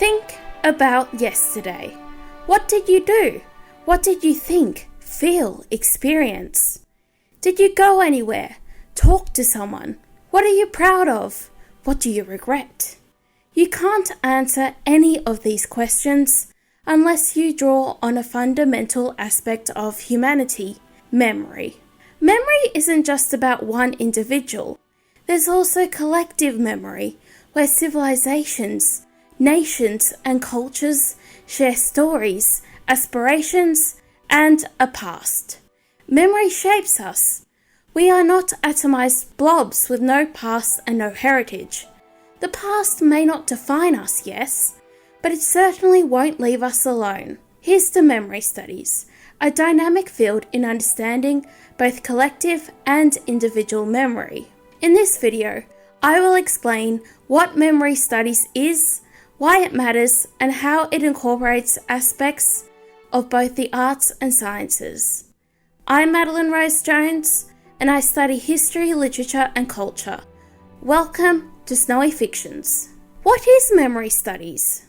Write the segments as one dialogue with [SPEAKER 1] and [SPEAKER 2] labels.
[SPEAKER 1] Think about yesterday. What did you do? What did you think, feel, experience? Did you go anywhere? Talk to someone? What are you proud of? What do you regret? You can't answer any of these questions unless you draw on a fundamental aspect of humanity, memory. Memory isn't just about one individual. There's also collective memory, where civilizations, nations, and cultures share stories, aspirations, and a past. Memory shapes us. We are not atomized blobs with no past and no heritage. The past may not define us, yes, but it certainly won't leave us alone. Here's the memory studies, a dynamic field in understanding both collective and individual memory. In this video, I will explain what memory studies is, why it matters, and how it incorporates aspects of both the arts and sciences. I'm Madeleine Rose-Jones, and I study history, literature, and culture. Welcome to Snowy Fictions. What is memory studies?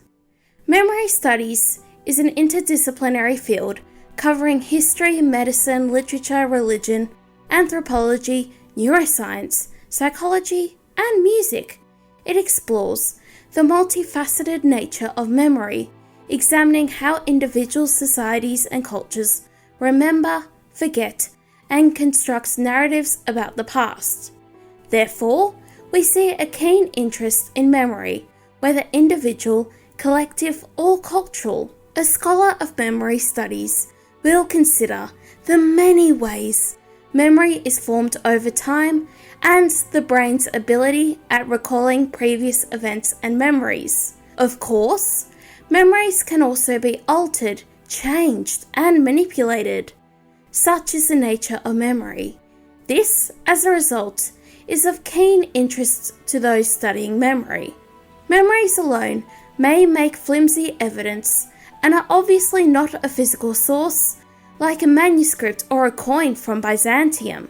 [SPEAKER 1] Memory studies is an interdisciplinary field covering history, medicine, literature, religion, anthropology, neuroscience, psychology, and music. It explores the multifaceted nature of memory, examining how individuals, societies, and cultures remember, forget, and construct narratives about the past. Therefore, we see a keen interest in memory, whether individual, collective, or cultural. A scholar of memory studies will consider the many ways memory is formed over time and the brain's ability at recalling previous events and memories. Of course, memories can also be altered, changed, and manipulated. Such is the nature of memory. This, as a result, is of keen interest to those studying memory. Memories alone may make flimsy evidence and are obviously not a physical source, like a manuscript or a coin from Byzantium.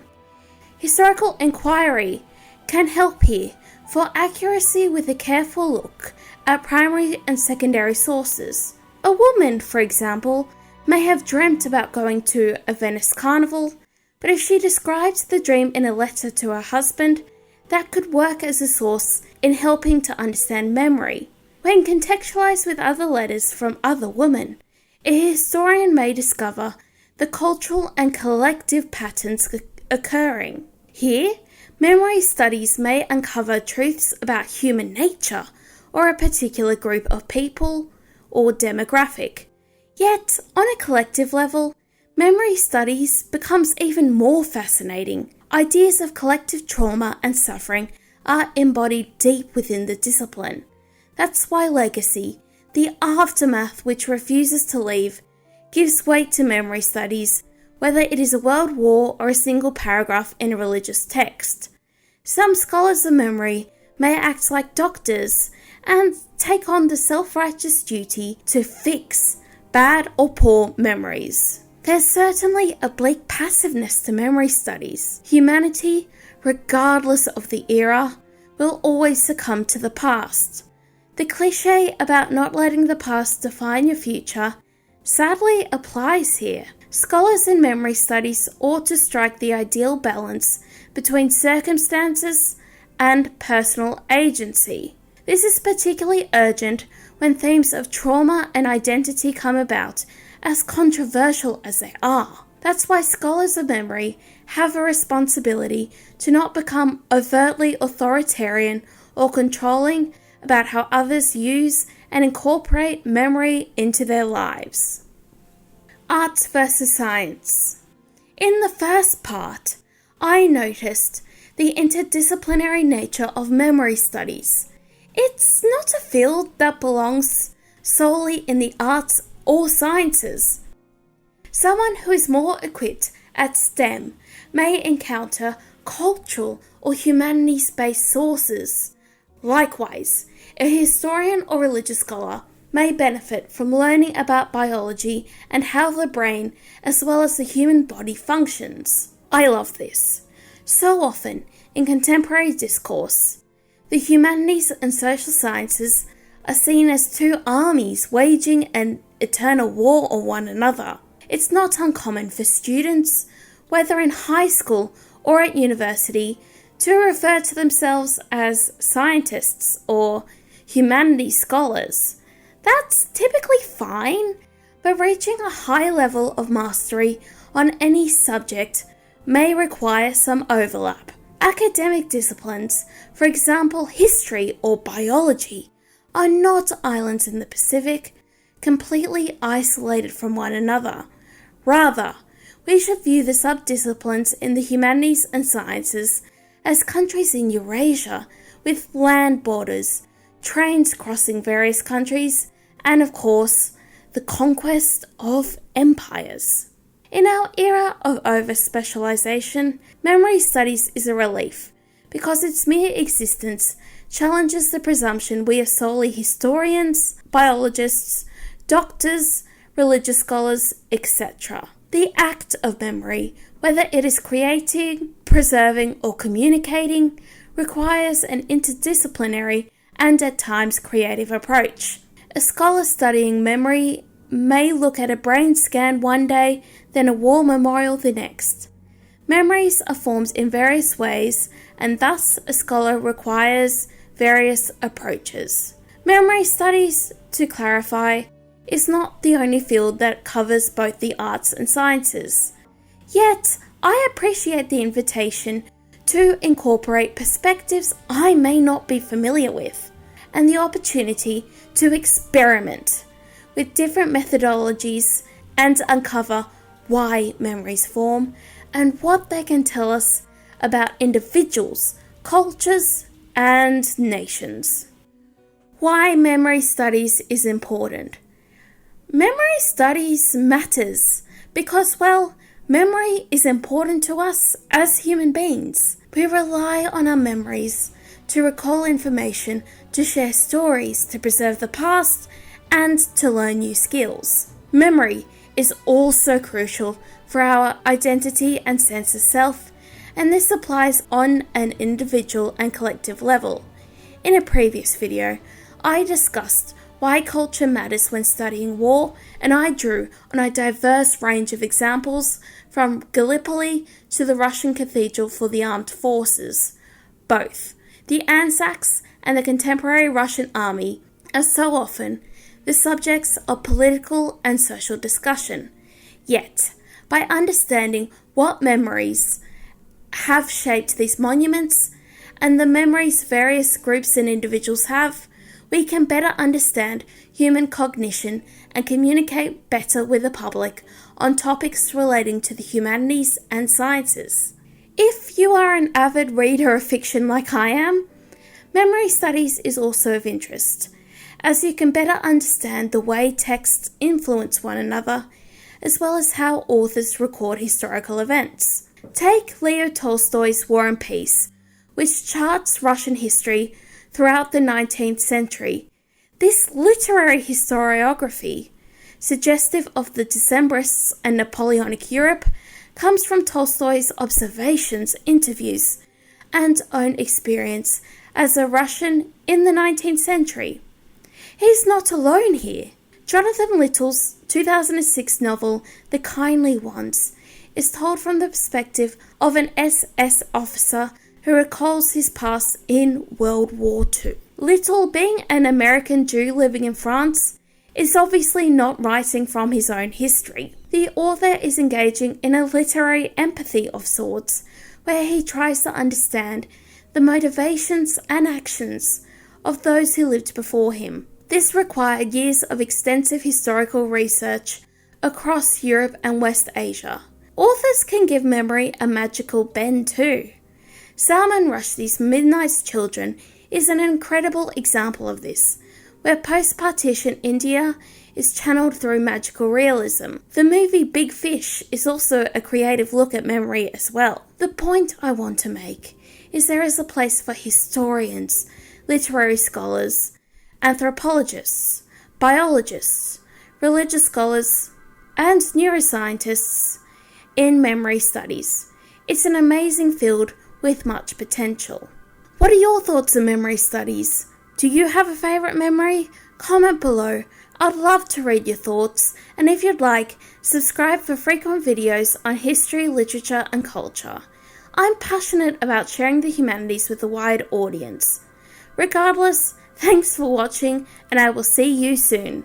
[SPEAKER 1] Historical inquiry can help here for accuracy with a careful look at primary and secondary sources. A woman, for example, may have dreamt about going to a Venice carnival, but if she describes the dream in a letter to her husband, that could work as a source in helping to understand memory. When contextualized with other letters from other women, a historian may discover the cultural and collective patterns occurring. Here, memory studies may uncover truths about human nature or a particular group of people or demographic. Yet, on a collective level, memory studies becomes even more fascinating. Ideas of collective trauma and suffering are embodied deep within the discipline. That's why legacy, the aftermath which refuses to leave, gives weight to memory studies, whether it is a world war or a single paragraph in a religious text. Some scholars of memory may act like doctors and take on the self-righteous duty to fix bad or poor memories. There's certainly a bleak passiveness to memory studies. Humanity, regardless of the era, will always succumb to the past. The cliché about not letting the past define your future sadly applies here. Scholars in memory studies ought to strike the ideal balance between circumstances and personal agency. This is particularly urgent when themes of trauma and identity come about, as controversial as they are. That's why scholars of memory have a responsibility to not become overtly authoritarian or controlling about how others use and incorporate memory into their lives. Arts versus science. In the first part, I noticed the interdisciplinary nature of memory studies. It's not a field that belongs solely in the arts or sciences. Someone who is more equipped at STEM may encounter cultural or humanities-based sources. Likewise, a historian or religious scholar may benefit from learning about biology and how the brain as well as the human body functions. I love this. So often, in contemporary discourse, the humanities and social sciences are seen as two armies waging an eternal war on one another. It's not uncommon for students, whether in high school or at university, to refer to themselves as scientists or humanities scholars. That's typically fine, but reaching a high level of mastery on any subject may require some overlap. Academic disciplines, for example history or biology, are not islands in the Pacific, completely isolated from one another. Rather, we should view the subdisciplines in the humanities and sciences as countries in Eurasia with land borders, trains crossing various countries, and of course, the conquest of empires. In our era of over-specialization, memory studies is a relief because its mere existence challenges the presumption we are solely historians, biologists, doctors, religious scholars, etc. The act of memory, whether it is creating, preserving, or communicating, requires an interdisciplinary and at times creative approach. A scholar studying memory may look at a brain scan one day, then a war memorial the next. Memories are formed in various ways, and thus a scholar requires various approaches. Memory studies, to clarify, is not the only field that covers both the arts and sciences. Yet, I appreciate the invitation to incorporate perspectives I may not be familiar with, and the opportunity to experiment with different methodologies and uncover why memories form and what they can tell us about individuals, cultures, and nations. Why memory studies is important. Memory studies matters because, well, memory is important to us as human beings. We rely on our memories to recall information, to share stories, to preserve the past, and to learn new skills. Memory is also crucial for our identity and sense of self, and this applies on an individual and collective level. In a previous video, I discussed why culture matters when studying war, and I drew on a diverse range of examples from Gallipoli to the Russian Cathedral for the Armed Forces. Both the Anzacs and the contemporary Russian army are so often the subjects of political and social discussion. Yet, by understanding what memories have shaped these monuments and the memories various groups and individuals have, we can better understand human cognition and communicate better with the public on topics relating to the humanities and sciences. If you are an avid reader of fiction like I am, memory studies is also of interest, as you can better understand the way texts influence one another, as well as how authors record historical events. Take Leo Tolstoy's War and Peace, which charts Russian history throughout the 19th century. This literary historiography, suggestive of the Decembrists and Napoleonic Europe, comes from Tolstoy's observations, interviews, and own experience as a Russian in the 19th century. He's not alone here. Jonathan Little's 2006 novel, The Kindly Ones, is told from the perspective of an SS officer who recalls his past in World War II. Little, being an American Jew living in France, is obviously not writing from his own history. The author is engaging in a literary empathy of sorts, where he tries to understand the motivations and actions of those who lived before him. This required years of extensive historical research across Europe and West Asia. Authors can give memory a magical bend too. Salman Rushdie's Midnight's Children is an incredible example of this, where post-partition India is channeled through magical realism. The movie Big Fish is also a creative look at memory as well. The point I want to make is there is a place for historians, literary scholars, anthropologists, biologists, religious scholars, and neuroscientists in memory studies. It's an amazing field with much potential. What are your thoughts on memory studies? Do you have a favourite memory? Comment below. I'd love to read your thoughts, and if you'd like, subscribe for frequent videos on history, literature and culture. I'm passionate about sharing the humanities with a wide audience. Regardless, thanks for watching, and I will see you soon.